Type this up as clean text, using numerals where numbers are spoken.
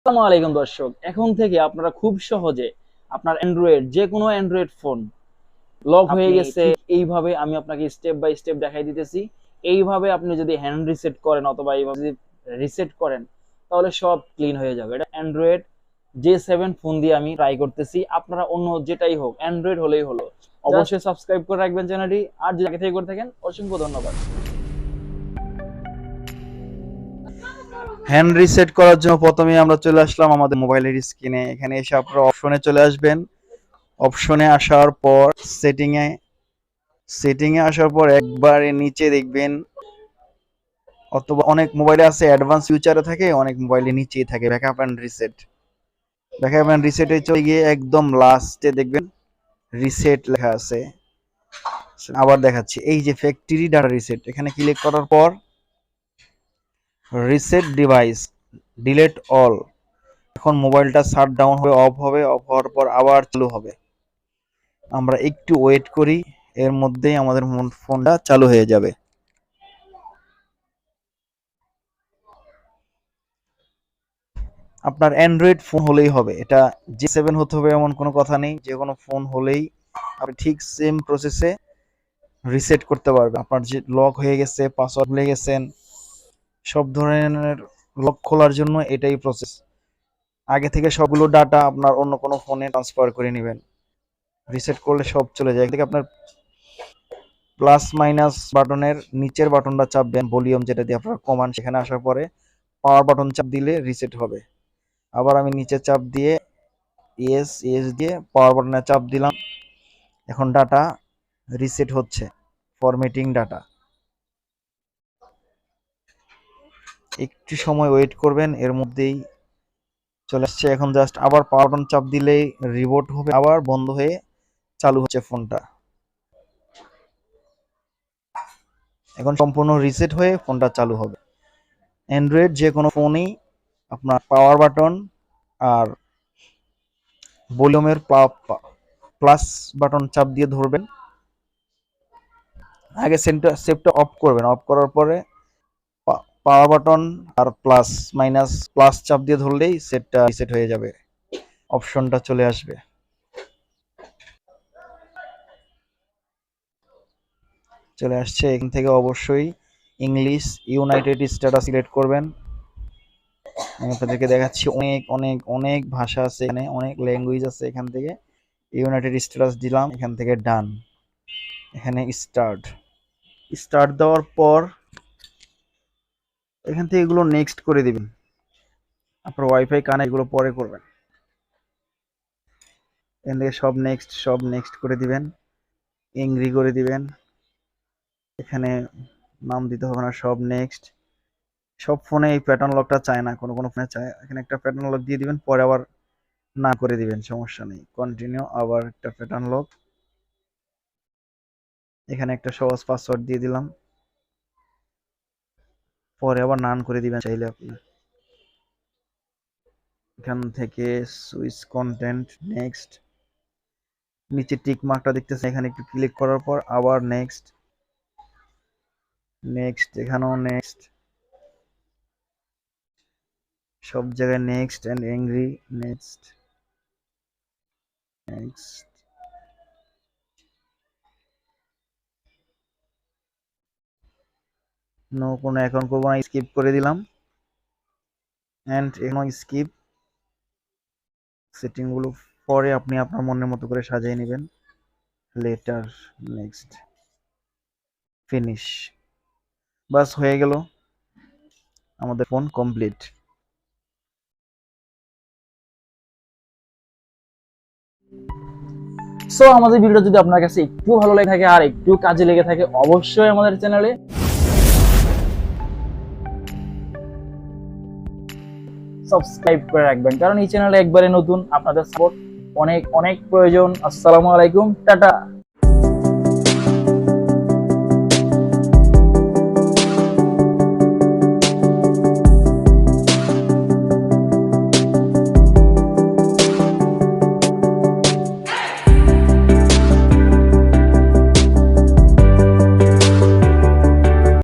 আসসালামু আলাইকুম দর্শক, এখন থেকে আপনারা খুব সহজে আপনার অ্যান্ড্রয়েড যে কোনো অ্যান্ড্রয়েড ফোন লক হয়ে গেছে এইভাবে আমি আপনাকে স্টেপ বাই স্টেপ দেখাই দিতেছি। এইভাবে আপনি যদি হ্যান্ড রিসেট করেন অথবা এইভাবে যদি রিসেট করেন তাহলে সব ক্লিন হয়ে যাবে। এটা অ্যান্ড্রয়েড J7 ফোন দিয়ে আমি ট্রাই করতেছি। আপনারা অন্য যেটাই হোক অ্যান্ড্রয়েড হলেই হলো। অবশ্যই সাবস্ক্রাইব করে রাখবেন চ্যানেলটি, আর যদি আগে থেকে করে থাকেন অসংখ্য ধন্যবাদ। হ্যান্ড রিসেট করার জন্য প্রথমে আমরা চলে আসলাম আমাদের মোবাইলের স্ক্রিনে। এখানে এসে আপনারা অপশনে চলে আসবেন। অপশনে আসার পর সেটিংয়ে আসার পর একবারে নিচে দেখবেন, অথবা অনেক মোবাইলে আছে অ্যাডভান্স ফিচারে থাকে, অনেক মোবাইলে নিচেই থাকে backup and reset. Backup and রিসেটে চলে গিয়ে একদম লাস্টে দেখবেন রিসেট লেখা আছে। আবার দেখাচ্ছি, এই যে ফ্যাক্টরি ডাটা রিসেট, এখানে ক্লিক করার পর রিসেট ডিভাইস ডিলেট অল। এখন মোবাইলটা শাট ডাউন হয়ে অফ হবে, অফ হওয়ার পর আবার চালু হবে। আমরা একটু ওয়েট করি, এর মধ্যেই আমাদের ফোনটা চালু হয়ে যাবে। আপনার অ্যান্ড্রয়েড ফোন হলেই হবে, এটা J7 হতে হবে এমন কোনো কথা নেই। যে কোনো ফোন হলেই আপনি ঠিক সেম প্রসেসে রিসেট করতে পারবেন। আপনার যে লক হয়ে গেছে, পাসওয়ার্ড ভুলে গেছেন, সব ধরনের লক খোলার জন্য এটাই প্রসেস। আগে থেকে সবগুলো ডাটা আপনার অন্য কোনো ফোনে ট্রান্সফার করে নেবেন। রিসেট করলে সব চলে যায়। থেকে আপনার প্লাস মাইনাস বাটনের নিচের বাটনটা চাপবেন, ভলিউম যেটা দিয়ে আপনারা কমান, সেখানে আসার পরে পাওয়ার বাটন চাপ দিলে রিসেট হবে। আবার আমি নিচে চাপ দিয়ে ইয়েস দিয়ে পাওয়ার বাটনে চাপ দিলাম। এখন ডাটা রিসেট হচ্ছে, ফরম্যাটিং ডাটা। একটু সময় ওয়েট করবেন, এর মধ্যেই চলে আসছে। এখন জাস্ট আবার পাওয়ার বাটন চাপ দিলেই রিবোট হবে, আবার বন্ধ হয়ে চালু হচ্ছে ফোনটা। এখন সম্পূর্ণ রিসেট হয়ে ফোনটা চালু হবে। অ্যান্ড্রয়েড যে কোনো ফোনেই আপনার পাওয়ার বাটন আর ভলিউমের প্লাস বাটন চাপ দিয়ে ধরবেন। আগে সেটটা অফ করবেন, অফ করার পরে পাওয়ার বাটন আর প্লাস চাপ দিয়ে ধরলেই সেটটা রিসেট হয়ে যাবে, অপশনটা চলে আসবে। চলে আসছে। এখান থেকে অবশ্যই ইংলিশ ইউনাইটেড স্ট্যাটাস সিলেক্ট করবেন। আমি আপনাদেরকে দেখাচ্ছি, অনেক অনেক অনেক ভাষা আছে এখানে, অনেক ল্যাঙ্গুয়েজ আছে। এখান থেকে ইউনাইটেড স্ট্যাটাস দিলাম, এখান থেকে ডান, এখানে স্টার্ট দেওয়ার পর এখান থেকে এগুলো নেক্সট করে দিবেন। আপনার ওয়াইফাই কানেক্ট, এগুলো পরে করবেন। এখান থেকে সব নেক্সট করে দিবেন, এগ্রি করে দিবেন। এখানে নাম দিতে হবে না, সব নেক্সট। সব ফোনে এই প্যাটার্ন লকটা চায় না, কোনো কোনো ফোনে চায়। এখানে একটা প্যাটার্ন লক দিয়ে দিবেন, পরে আবার না করে দিবেন, সমস্যা নেই। কন্টিনিউ, আবার একটা প্যাটার্ন লক। এখানে একটা সহজ পাসওয়ার্ড দিয়ে দিলাম, পরে আবার নান করে দিবেন চাইলে আপনি। এখান থেকে সুইচ কন্টেন্ট নেক্সট, নিচে টিক মার্কটা দেখতেছেন, এখানে একটু ক্লিক করার পর আবার নেক্সট, এখানেও নেক্সট, সব জায়গায় next and agree, next. No, কোনো অ্যাকাউন্ট করবো না, স্কিপ করে দিলাম। এন্ড এখানে স্কিপ। সেটিং গুলো পরে আপনি আপনার মনের মতো করে সাজিয়ে নেবেন। Letter, next, finish. বাস হয়ে গেল, আমাদের ফোন কমপ্লিট। সো আমাদের ভিডিও যদি আপনার কাছে একটু ভালো লেগে থাকে আর একটু কাজে লেগে থাকে, অবশ্যই আমাদের চ্যানেলে সাবস্ক্রাইব করে রাখবেন, কারণ এই চ্যানেলে একবারে নতুন, আপনাদের সাপোর্ট অনেক অনেক প্রয়োজন। আসসালামু আলাইকুম, টাটা।